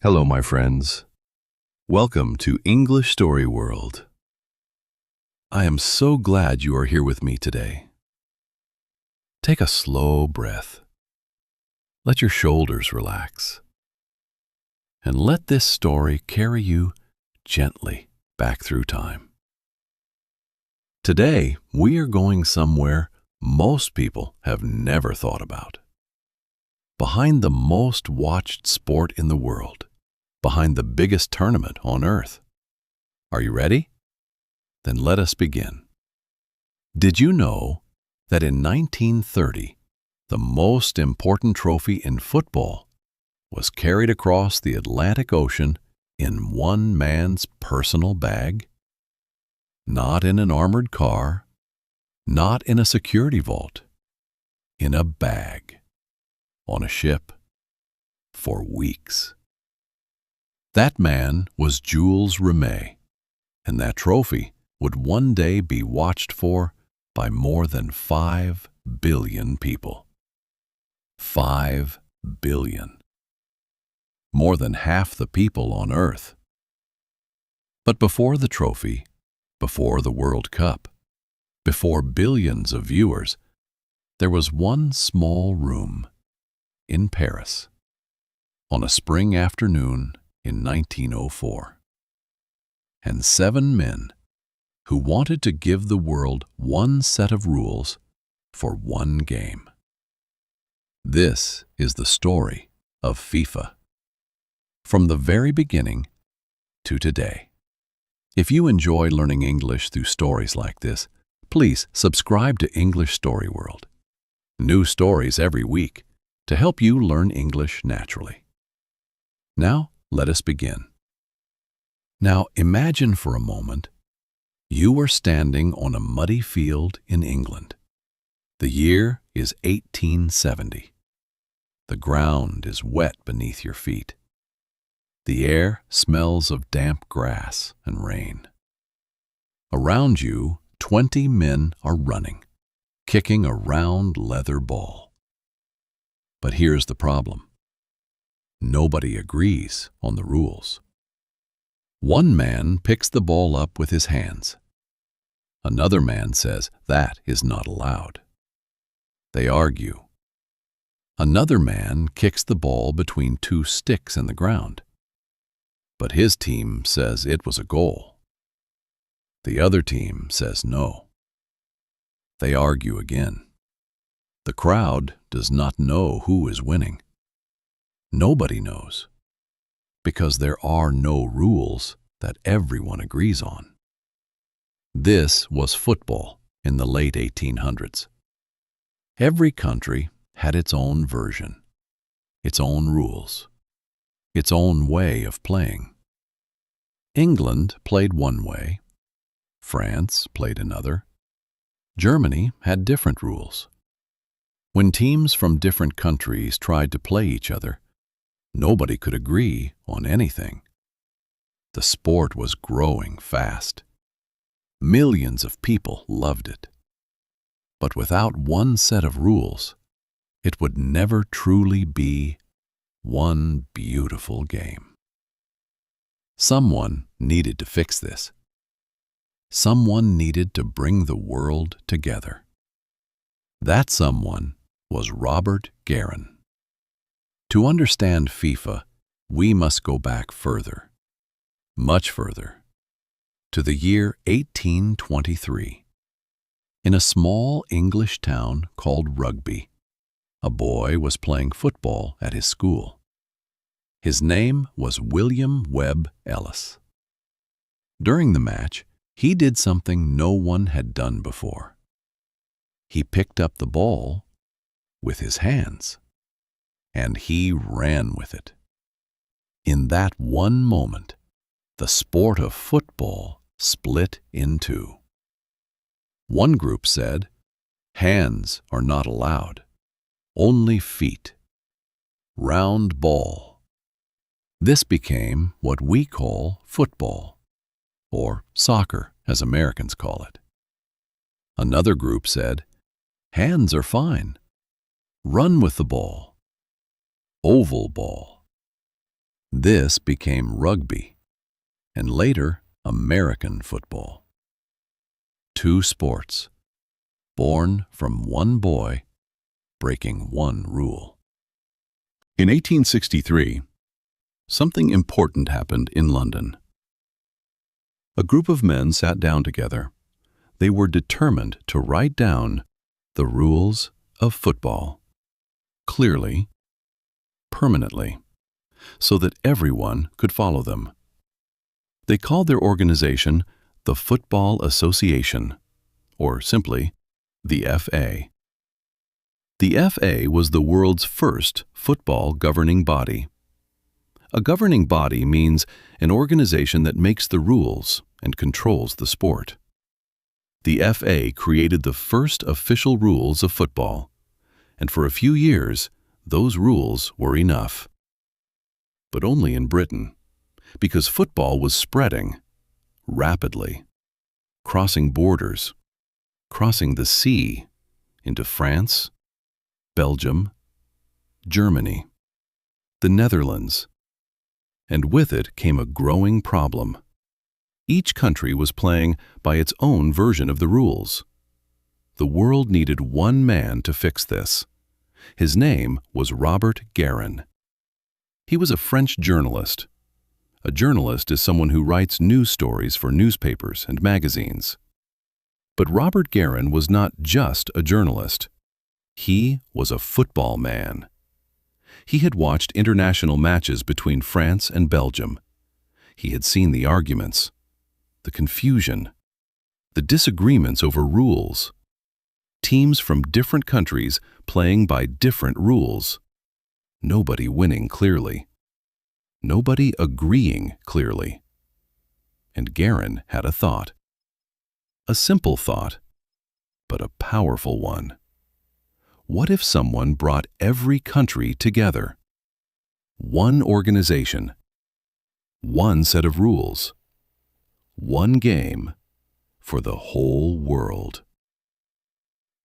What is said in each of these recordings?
Hello, my friends. Welcome to English Story World. I am so glad you are here with me today. Take a slow breath. Let your shoulders relax. And let this story carry you gently back through time. Today, we are going somewhere most people have never thought about. Behind the most watched sport in the world. Behind the biggest tournament on earth. Are you ready? Then let us begin. Did you know that in 1930, the most important trophy in football was carried across the Atlantic Ocean in one man's personal bag? Not in an armored car, not in a security vault, in a bag, on a ship, for weeks. That man was Jules Rimet, and that trophy would one day be watched for by more than 5 billion people. 5 billion. More than half the people on Earth. But before the trophy, before the World Cup, before billions of viewers, there was one small room in Paris on a spring afternoon in 1904, and 7 men who wanted to give the world one set of rules for one game. This is the story of FIFA, from the very beginning to today. If you enjoy learning English through stories like this, please subscribe to English Story World. New stories every week to help you learn English naturally. Now, let us begin. Now imagine for a moment you are standing on a muddy field in England. The year is 1870. The ground is wet beneath your feet. The air smells of damp grass and rain. Around you, 20 men are running, kicking a round leather ball. But here's the problem. Nobody agrees on the rules. One man picks the ball up with his hands. Another man says that is not allowed. They argue. Another man kicks the ball between 2 sticks in the ground. But his team says it was a goal. The other team says no. They argue again. The crowd does not know who is winning. Nobody knows, because there are no rules that everyone agrees on. This was football in the late 1800s. Every country had its own version, its own rules, its own way of playing. England played one way, France played another, Germany had different rules. When teams from different countries tried to play each other, nobody could agree on anything. The sport was growing fast. Millions of people loved it. But without one set of rules, it would never truly be one beautiful game. Someone needed to fix this. Someone needed to bring the world together. That someone was Robert Guerin. To understand FIFA, we must go back further, much further, to the year 1823. In a small English town called Rugby, a boy was playing football at his school. His name was William Webb Ellis. During the match, he did something no one had done before. He picked up the ball with his hands. And he ran with it. In that one moment, the sport of football split in two. One group said, "Hands are not allowed, only feet. Round ball." This became what we call football, or soccer as Americans call it. Another group said, "Hands are fine. Run with the ball. Oval ball." This became rugby, and later American football. Two sports, born from one boy, breaking one rule. In 1863, something important happened in London. A group of men sat down together. They were determined to write down the rules of football, clearly, permanently, so that everyone could follow them. They called their organization the Football Association, or simply, the FA. The FA was the world's first football governing body. A governing body means an organization that makes the rules and controls the sport. The FA created the first official rules of football, and for a few years, those rules were enough. But only in Britain, because football was spreading rapidly, crossing borders, crossing the sea into France, Belgium, Germany, the Netherlands, and with it came a growing problem. Each country was playing by its own version of the rules. The world needed one man to fix this. His name was Robert Guerin. He was a French journalist. A journalist is someone who writes news stories for newspapers and magazines. But Robert Guerin was not just a journalist. He was a football man. He had watched international matches between France and Belgium. He had seen the arguments, the confusion, the disagreements over rules. Teams from different countries playing by different rules. Nobody winning clearly. Nobody agreeing clearly. And Guerin had a thought. A simple thought, but a powerful one. What if someone brought every country together? One organization, one set of rules, one game for the whole world.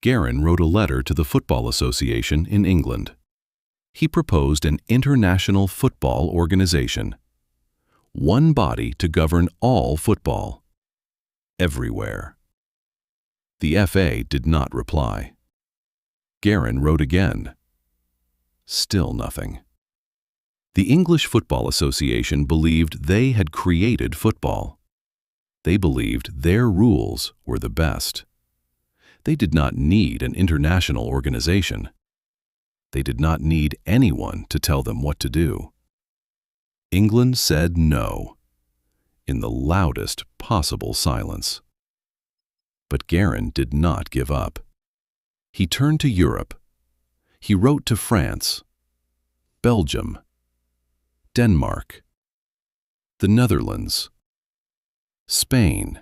Guerin wrote a letter to the Football Association in England. He proposed an international football organization, one body to govern all football, everywhere. The FA did not reply. Guerin wrote again. Still nothing. The English Football Association believed they had created football. They believed their rules were the best. They did not need an international organization. They did not need anyone to tell them what to do. England said no, in the loudest possible silence. But Guerin did not give up. He turned to Europe. He wrote to France, Belgium, Denmark, the Netherlands, Spain,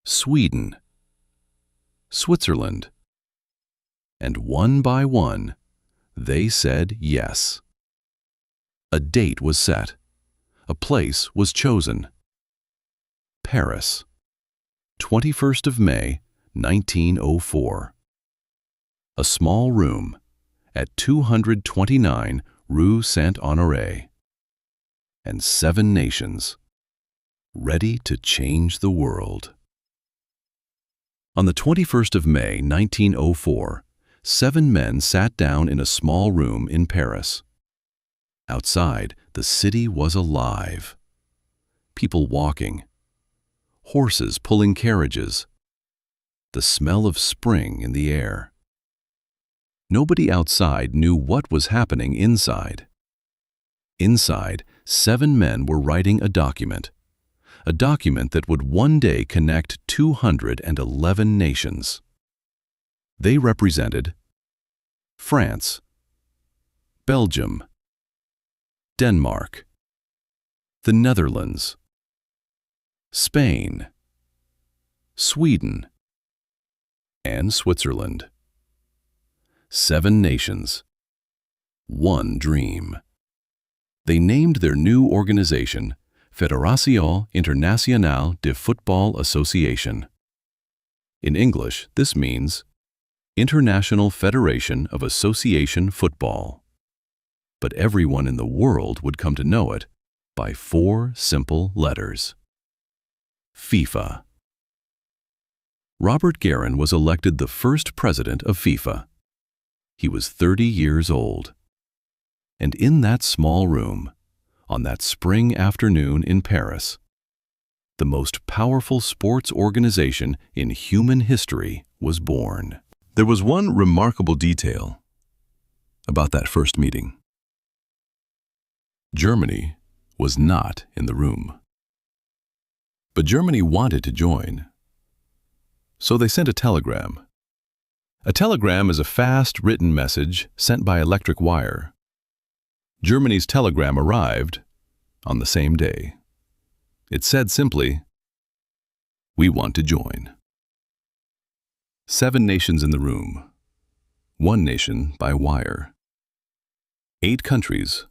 Sweden, Switzerland, and one by one, they said yes. A date was set. A place was chosen. Paris, 21st of May, 1904. A small room at 229 Rue Saint-Honoré. And 7 nations, ready to change the world. On the 21st of May, 1904, 7 men sat down in a small room in Paris. Outside, the city was alive. People walking, horses pulling carriages, the smell of spring in the air. Nobody outside knew what was happening inside. Inside, 7 men were writing a document that would one day connect 211 nations. They represented France, Belgium, Denmark, the Netherlands, Spain, Sweden, and Switzerland. 7 nations, one dream. They named their new organization Fédération Internationale de Football Association. In English, this means International Federation of Association Football. but everyone in the world would come to know it by 4 simple letters: FIFA. Robert Guerin was elected the first president of FIFA. He was 30 years old. And in that small room, on that spring afternoon in Paris, the most powerful sports organization in human history was born. There was one remarkable detail about that first meeting. Germany was not in the room. But Germany wanted to join. So they sent a telegram. A telegram is a fast written message sent by electric wire. Germany's telegram arrived on the same day. It said simply, "We want to join." 7 nations in the room, 1 nation by wire. 8 countries,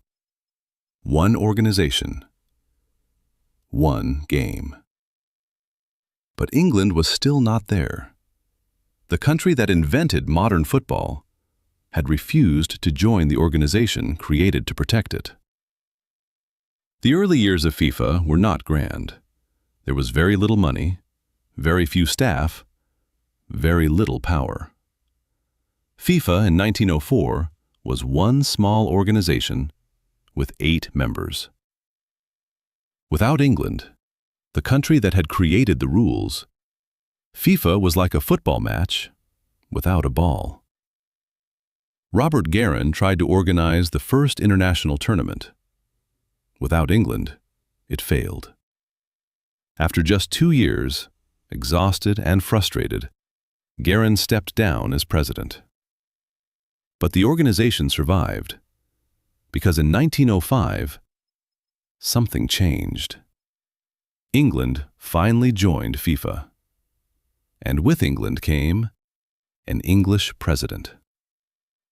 1 organization, 1 game. But England was still not there. The country that invented modern football had refused to join the organization created to protect it. The early years of FIFA were not grand. There was very little money, very few staff, very little power. FIFA in 1904 was one small organization with 8 members. Without England, the country that had created the rules, FIFA was like a football match without a ball. Robert Guerin tried to organize the first international tournament. Without England, it failed. After just 2 years, exhausted and frustrated, Guerin stepped down as president. But the organization survived, because in 1905, something changed. England finally joined FIFA. And with England came an English president.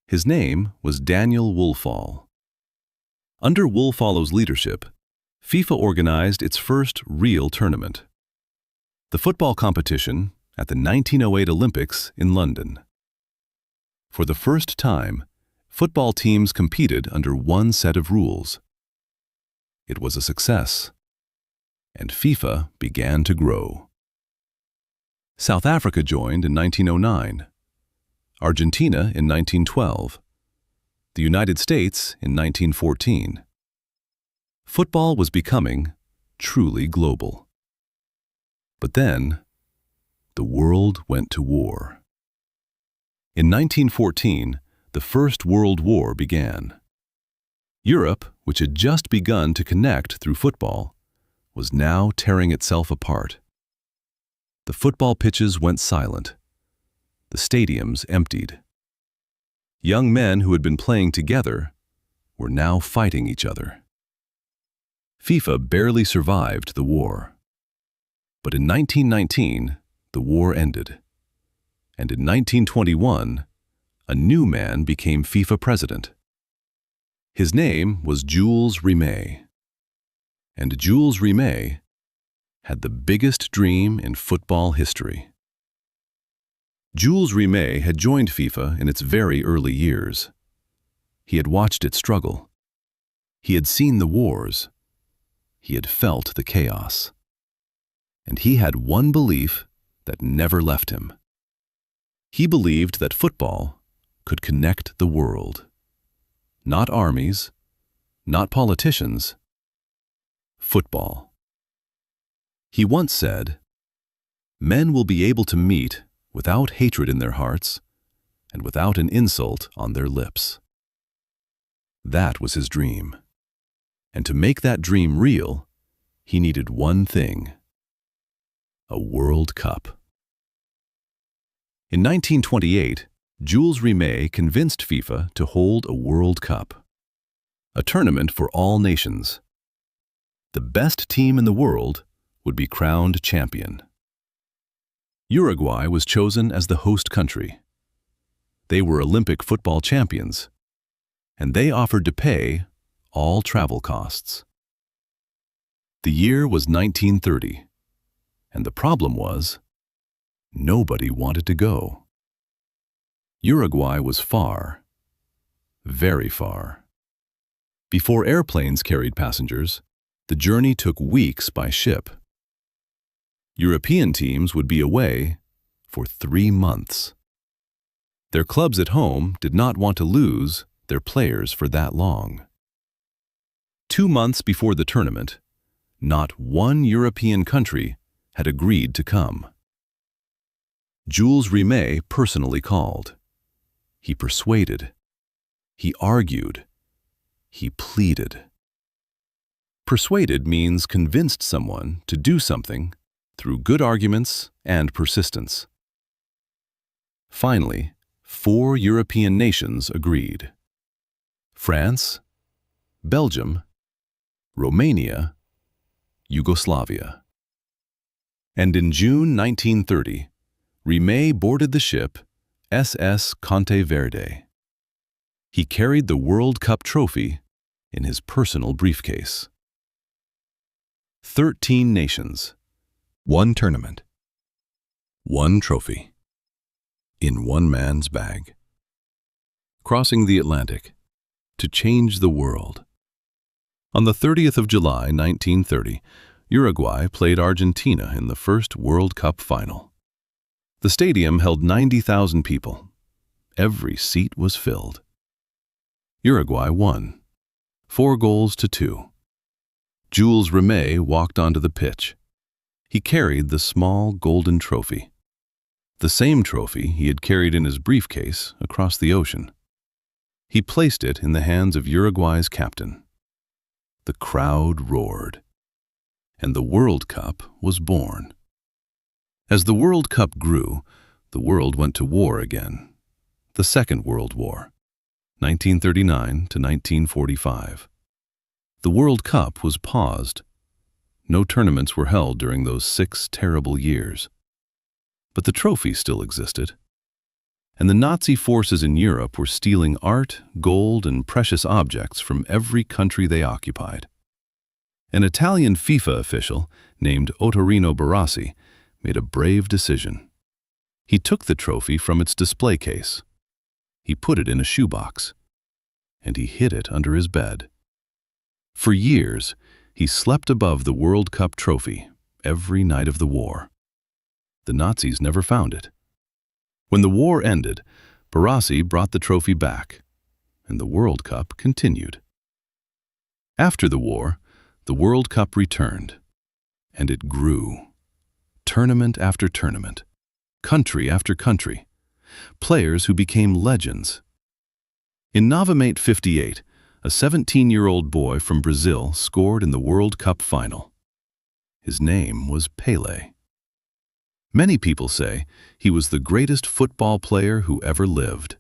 His name was Daniel Woolfall. Under Woolfallow's leadership, FIFA organized its first real tournament, the football competition at the 1908 Olympics in London. For the first time, football teams competed under one set of rules. It was a success, and FIFA began to grow. South Africa joined in 1909, Argentina in 1912, the United States in 1914. Football was becoming truly global. But then, the world went to war. In 1914, the First World War began. Europe, which had just begun to connect through football, was now tearing itself apart. The football pitches went silent. The stadiums emptied. Young men who had been playing together were now fighting each other. FIFA barely survived the war. But in 1919, the war ended. And in 1921, a new man became FIFA president. His name was Jules Rimet. And Jules Rimet had the biggest dream in football history. Jules Rimet had joined FIFA in its very early years. He had watched it struggle. He had seen the wars. He had felt the chaos. And he had one belief that never left him. He believed that football could connect the world. Not armies, not politicians, football. He once said, "Men will be able to meet without hatred in their hearts and without an insult on their lips." That was his dream. And to make that dream real, he needed one thing: a World Cup. In 1928, Jules Rimet convinced FIFA to hold a World Cup, a tournament for all nations. The best team in the world would be crowned champion. Uruguay was chosen as the host country. They were Olympic football champions, and they offered to pay all travel costs. The year was 1930, and the problem was, nobody wanted to go. Uruguay was far, very far. Before airplanes carried passengers, the journey took weeks by ship. European teams would be away for 3 months. Their clubs at home did not want to lose their players for that long. 2 months before the tournament, not one European country had agreed to come. Jules Rimet personally called. He persuaded. He argued. He pleaded. Persuaded means convinced someone to do something through good arguments and persistence. Finally, 4 European nations agreed: France, Belgium, Romania, Yugoslavia. And in June 1930, Rimet boarded the ship SS Conte Verde. He carried the World Cup trophy in his personal briefcase. 13 nations, 1 tournament, 1 trophy, in one man's bag. Crossing the Atlantic to change the world. On the 30th of July, 1930, Uruguay played Argentina in the first World Cup final. The stadium held 90,000 people. Every seat was filled. Uruguay won, 4-2. Jules Rimet walked onto the pitch. He carried the small golden trophy, the same trophy he had carried in his briefcase across the ocean. He placed it in the hands of Uruguay's captain. The crowd roared, and the World Cup was born. As the World Cup grew, the world went to war again. The Second World War, 1939 to 1945. The World Cup was paused. No tournaments were held during those 6 terrible years. But the trophy still existed. And the Nazi forces in Europe were stealing art, gold, and precious objects from every country they occupied. An Italian FIFA official named Ottorino Barassi made a brave decision. He took the trophy from its display case. He put it in a shoebox, and he hid it under his bed. For years, he slept above the World Cup trophy every night of the war. The Nazis never found it. When the war ended, Barassi brought the trophy back, and the World Cup continued. After the war, the World Cup returned, and it grew. Tournament after tournament, country after country, players who became legends. In November 58, a 17-year-old boy from Brazil scored in the World Cup final. His name was Pelé. Many people say he was the greatest football player who ever lived.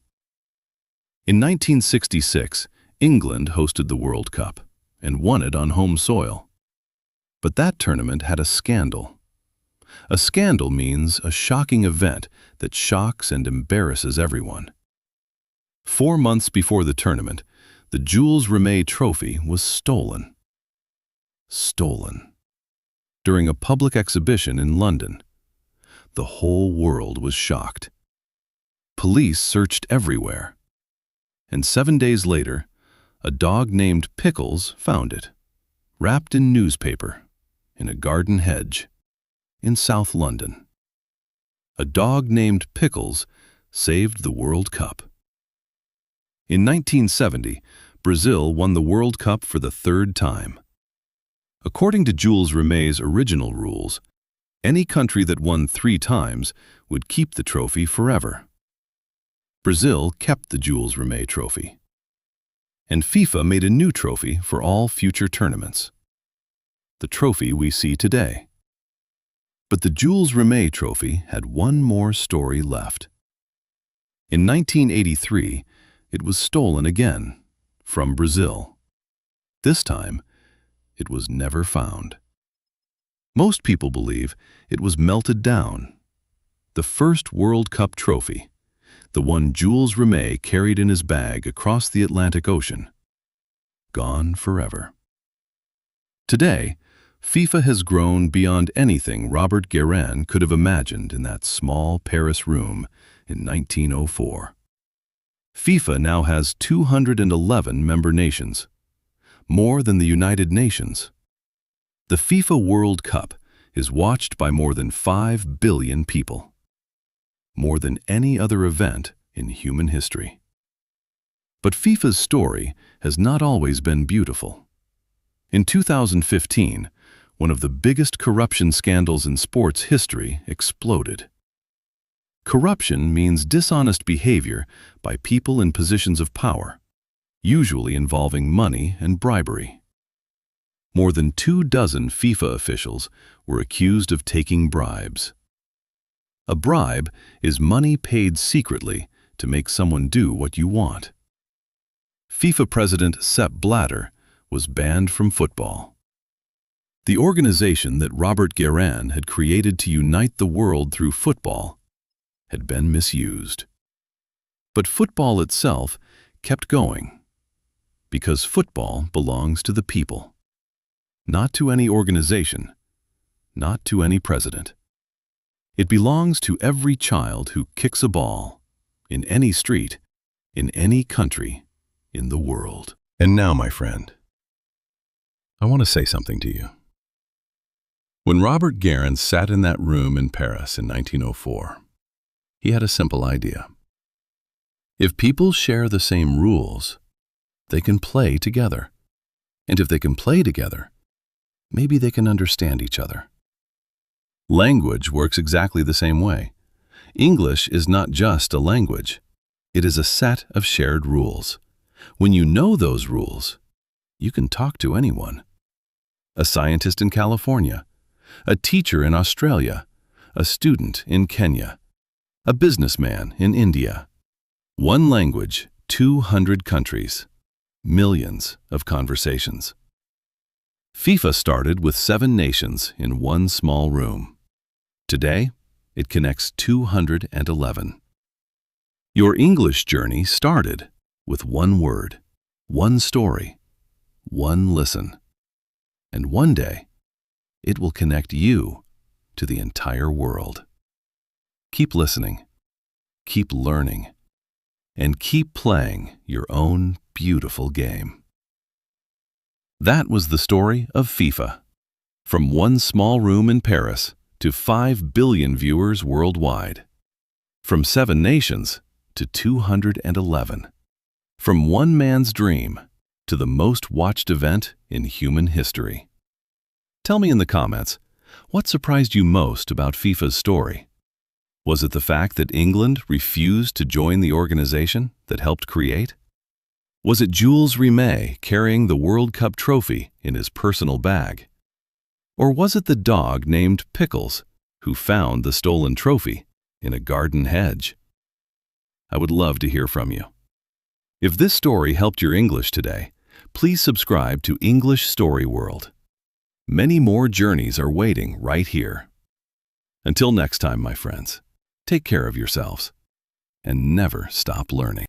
In 1966, England hosted the World Cup and won it on home soil. But that tournament had a scandal. A scandal means a shocking event that shocks and embarrasses everyone. 4 months before the tournament, the Jules Rimet trophy was stolen. Stolen. During a public exhibition in London. The whole world was shocked. Police searched everywhere. And 7 days later, a dog named Pickles found it, wrapped in newspaper, in a garden hedge, in South London. A dog named Pickles saved the World Cup. In 1970, Brazil won the World Cup for the 3rd time. According to Jules Rimet's original rules, any country that won 3 times would keep the trophy forever. Brazil kept the Jules Rimet trophy. And FIFA made a new trophy for all future tournaments. The trophy we see today. But the Jules Rimet trophy had one more story left. In 1983, it was stolen again, from Brazil. This time, it was never found. Most people believe it was melted down. The first World Cup trophy, the one Jules Rimet carried in his bag across the Atlantic Ocean, gone forever. Today, FIFA has grown beyond anything Robert Guérin could have imagined in that small Paris room in 1904. FIFA now has 211 member nations, more than the United Nations. The FIFA World Cup is watched by more than 5 billion people, more than any other event in human history. But FIFA's story has not always been beautiful. In 2015, one of the biggest corruption scandals in sports history exploded. Corruption means dishonest behavior by people in positions of power, usually involving money and bribery. More than 24 FIFA officials were accused of taking bribes. A bribe is money paid secretly to make someone do what you want. FIFA President Sepp Blatter was banned from football. The organization that Robert Guérin had created to unite the world through football had been misused. But football itself kept going, because football belongs to the people, not to any organization, not to any president. It belongs to every child who kicks a ball, in any street, in any country, in the world. And now, my friend, I want to say something to you. When Robert Guérin sat in that room in Paris in 1904, he had a simple idea. If people share the same rules, they can play together. And if they can play together, maybe they can understand each other. Language works exactly the same way. English is not just a language. It is a set of shared rules. When you know those rules, you can talk to anyone. A scientist in California, a teacher in Australia, a student in Kenya, a businessman in India. One language, 200 countries, millions of conversations. FIFA started with 7 nations in one small room. Today, it connects 211. Your English journey started with one word, one story, one listen. And one day, it will connect you to the entire world. Keep listening, keep learning, and keep playing your own beautiful game. That was the story of FIFA. From one small room in Paris to 5 billion viewers worldwide. From 7 nations to 211. From one man's dream to the most watched event in human history. Tell me in the comments, what surprised you most about FIFA's story? Was it the fact that England refused to join the organization that helped create? Was it Jules Rimet carrying the World Cup trophy in his personal bag? Or was it the dog named Pickles who found the stolen trophy in a garden hedge? I would love to hear from you. If this story helped your English today, please subscribe to English Story World. Many more journeys are waiting right here. Until next time, my friends, take care of yourselves and never stop learning.